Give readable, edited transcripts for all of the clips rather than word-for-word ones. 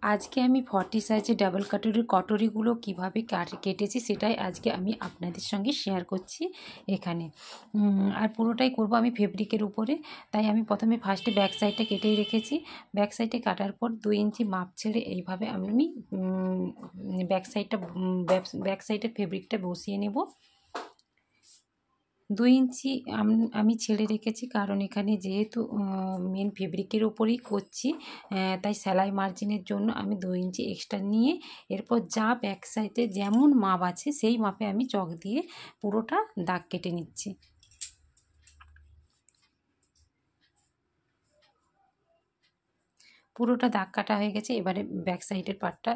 আজকে আমি 40 সাইজের ডাবল কটরিগুলো কীভাবে কেটেছি সেটাই আজকে আমি আপনাদের সঙ্গে শেয়ার করছি এখানে। আর পুরোটাই করব আমি ফেব্রিকের উপরে। তাই আমি প্রথমে ফার্স্টে ব্যাক সাইডটা কেটেই রেখেছি। ব্যাক সাইডে কাটার পর 2 ইঞ্চি মাপ ছেড়ে এইভাবে আমি ব্যাক সাইডের ফেব্রিকটা বসিয়ে নেব। 2 ইঞ্চি আমি ছেড়ে রেখেছি, কারণ এখানে যেহেতু মেন ফেব্রিকের ওপরেই করছি, তাই সেলাই মার্জিনের জন্য আমি 2 ইঞ্চি এক্সট্রা নিয়ে এরপর যা ব্যাক সাইডে যেমন মাপ আছে সেই মাপে আমি চক দিয়ে পুরোটা দাগ কেটে নিচ্ছি। পুরোটা দাগ কাটা হয়ে গেছে। এবারে ব্যাক সাইডের পার্টটা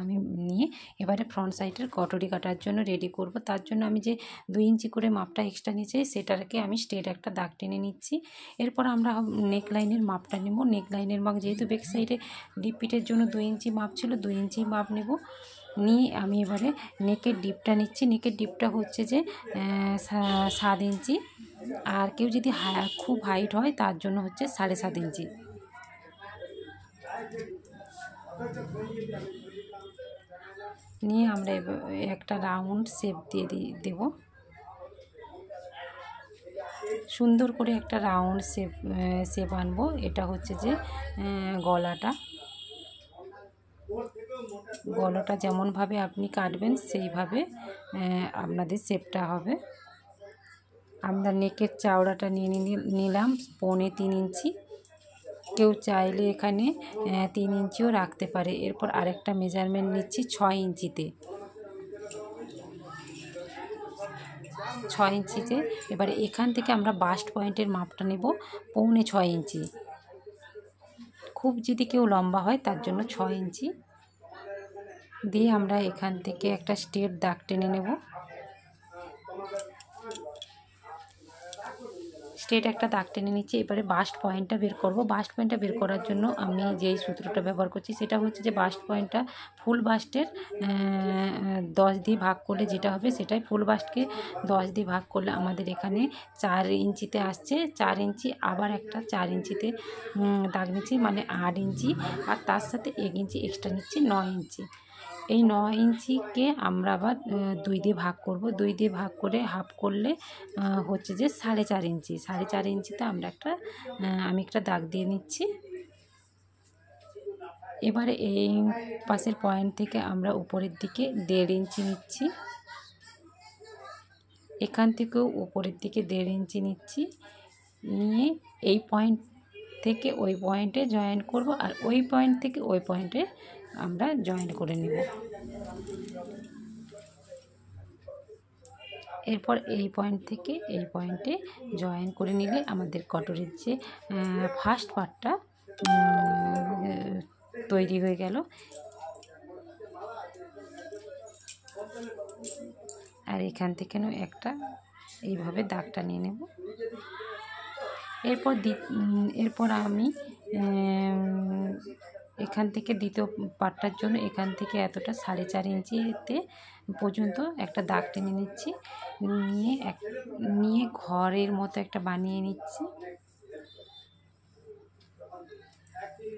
আমি নিয়ে এবারে ফ্রন্ট সাইডের কটরি কাটার জন্য রেডি করব। তার জন্য আমি যে 2 ইঞ্চি করে মাপটা এক্সট্রা নিয়েছি সেটাকে আমি স্ট্রেট একটা দাগ টেনে নিচ্ছি। এরপর আমরা নেকলাইনের মাপটা নেব। নেকলাইনের মাপ যেহেতু ব্যাক সাইডে ডিপ পিটের জন্য 2 ইঞ্চি মাপ ছিল, 2 ইঞ্চি মাপ নেব। নিয়ে আমি এবারে নেকের ডিপটা নিচ্ছি। নেকের ডিপটা হচ্ছে যে 7 ইঞ্চি, আর কেউ যদি খুব হাইট হয় তার জন্য হচ্ছে 7.5 ইঞ্চি। নিয়ে আমরা একটা রাউন্ড শেপ দিয়ে দেব। সুন্দর করে একটা রাউন্ড শেপ আনবো। এটা হচ্ছে যে গলাটা যেমনভাবে আপনি কাটবেন সেইভাবে আপনাদের শেপটা হবে। আমরা নেকের চওড়াটা নিয়ে নিলাম 3.25 ইঞ্চি। কেউ চাইলে এখানে 3 ইঞ্চিও রাখতে পারে। এরপর আরেকটা মেজারমেন্ট নিচ্ছি 6 ইঞ্চিতে। 6 ইঞ্চিতে এবারে এখান থেকে আমরা বাস্ট পয়েন্টের মাপটা নেব 6.25 ইঞ্চি। খুব যদি কেউ লম্বা হয় তার জন্য 6 ইঞ্চি দিয়ে আমরা এখান থেকে একটা স্ট্রেট দাগ টেনে নেব। স্ট্রেট একটা দাগ টেনে নিচ্ছি। এবারে বাস্ট পয়েন্টটা বের করব। বাস্ট পয়েন্টটা বের করার জন্য আমি যেই সূত্রটা ব্যবহার করছি সেটা হচ্ছে যে বাস্ট পয়েন্টটা ফুল বাস্টের 10 দিয়ে ভাগ করলে যেটা হবে সেটাই। ফুল বাস্টকে 10 দিয়ে ভাগ করলে আমাদের এখানে 4 ইঞ্চিতে আসছে। 4 ইঞ্চি আবার একটা 4 ইঞ্চিতে দাগ নিচ্ছি, মানে 8 ইঞ্চি, আর তার সাথে 1 ইঞ্চি এক্সট্রা নিচ্ছি 9 ইঞ্চি। এই 9 ইঞ্চিকে আমরা আবার 2 দিয়ে ভাগ করব। 2 দিয়ে ভাগ করে হাফ করলে হচ্ছে যে 4.5 ইঞ্চি। 4.5 ইঞ্চিতে আমি একটা দাগ দিয়ে নিচ্ছি। এবারে এই পাশের পয়েন্ট থেকে আমরা উপরের দিকে 1.5 ইঞ্চি নিচ্ছি। এখান থেকেও উপরের দিকে 1.5 ইঞ্চি নিচ্ছি। নিয়ে এই পয়েন্ট থেকে ওই পয়েন্টে জয়েন করব, আর ওই পয়েন্ট থেকে ওই পয়েন্টে আমরা জয়েন করে নেব। এরপর এই পয়েন্ট থেকে এই পয়েন্টে জয়েন করে নিলে আমাদের কটরির যে ফার্স্ট পার্টটা তৈরি হয়ে গেল। আর এখান থেকেও একটা এইভাবে দাগটা নিয়ে নেব। এরপর আমি এখান থেকে দ্বিতীয় পার্টটার জন্য এখান থেকে এতটা 4.5 ইঞ্চিতে পর্যন্ত একটা দাগ টেনে নিচ্ছি। নিয়ে ঘরের মতো একটা বানিয়ে নিচ্ছি।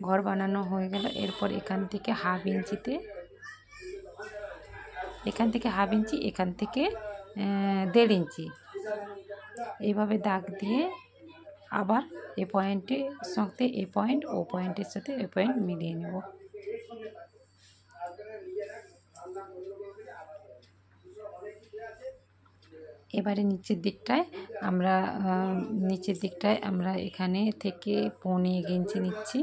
ঘর বানানো হয়ে গেল। এরপর এখান থেকে হাফ ইঞ্চিতে, এখান থেকে 1/2 ইঞ্চি, এখান থেকে 1.5 ইঞ্চি এইভাবে দাগ দিয়ে আবার এই পয়েন্টের সাথে এই পয়েন্ট, ও পয়েন্টের সাথে এই পয়েন্ট মিলিয়ে নেব। এবারে নিচের দিকটায় আমরা এখানে থেকে 1.25 ইঞ্চি নিচ্ছি।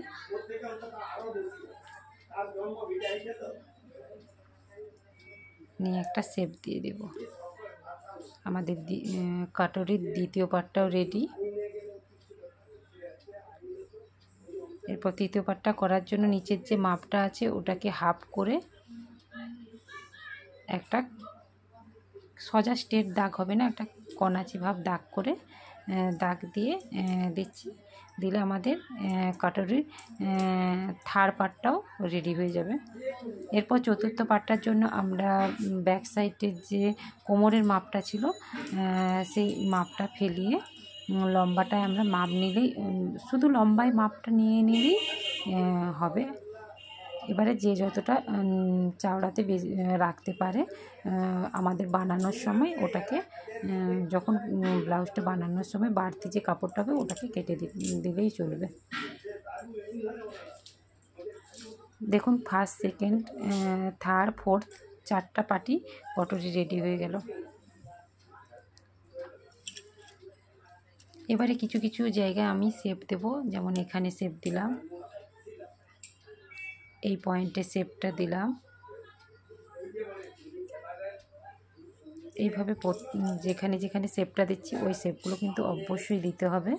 নিয়ে একটা শেপ দিয়ে দেব। আমাদের কাটরির দ্বিতীয় পার্টটাও রেডি। এরপর তৃতীয় পার্টটা করার জন্য নিচের যে মাপটা আছে ওটাকে হাফ করে একটা সোজা স্ট্রেট দাগ হবে না, একটা কনাচি ভাব দাগ করে দাগ দিয়ে দিচ্ছি। দিলে আমাদের কাটরির থার্ড পার্টটাও রেডি হয়ে যাবে। এরপর চতুর্থ পার্টটার জন্য আমরা ব্যাক সাইডের যে কোমরের মাপটা ছিল সেই মাপটা ফেলিয়ে লম্বাটায় আমরা মাপ নিলেই, শুধু লম্বায় মাপটা নিয়ে নিলেই হবে। এবারে যে যতটা চওড়াতে রাখতে পারে আমাদের বানানোর সময় ওটাকে যখন ব্লাউজটা বানানোর সময় বাড়তি যে কাপড়টা হবে ওটাকে কেটে দিলেই চলবে। দেখুন ফার্স্ট, সেকেন্ড, থার্ড, ফোর্থ 4টা পাটি কটরি রেডি হয়ে গেল। এবারে কিছু কিছু জায়গায় আমি শেপ দেব, যেমন এখানে শেপ দিলাম, এই পয়েন্টে শেপটা দিলাম। এইভাবে যেখানে যেখানে শেপটা দিচ্ছি ওই শেপগুলো কিন্তু অবশ্যই দিতে হবে,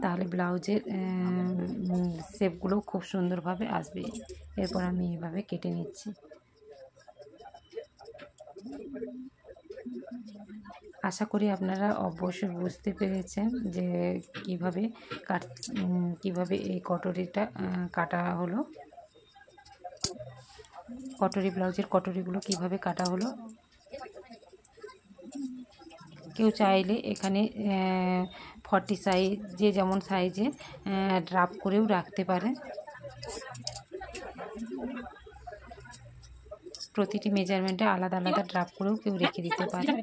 তাহলে ব্লাউজের শেপগুলো খুব সুন্দরভাবে আসবে। এরপর আমি এইভাবে কেটে নিচ্ছি। আশা করি আপনারা অবশ্যই বুঝতে পেরেছেন যে কিভাবে এই কটরিটা কাটা হলো, কটরি ব্লাউজের কটরিগুলো কিভাবে কাটা হলো। কেউ চাইলে এখানে 40 সাইজ, যে যেমন সাইজে ড্রাপ করেও রাখতে পারে। প্রতিটি মেজারমেন্টে আলাদা আলাদা ড্রাপ করেও কেউ রেখে দিতে পারে।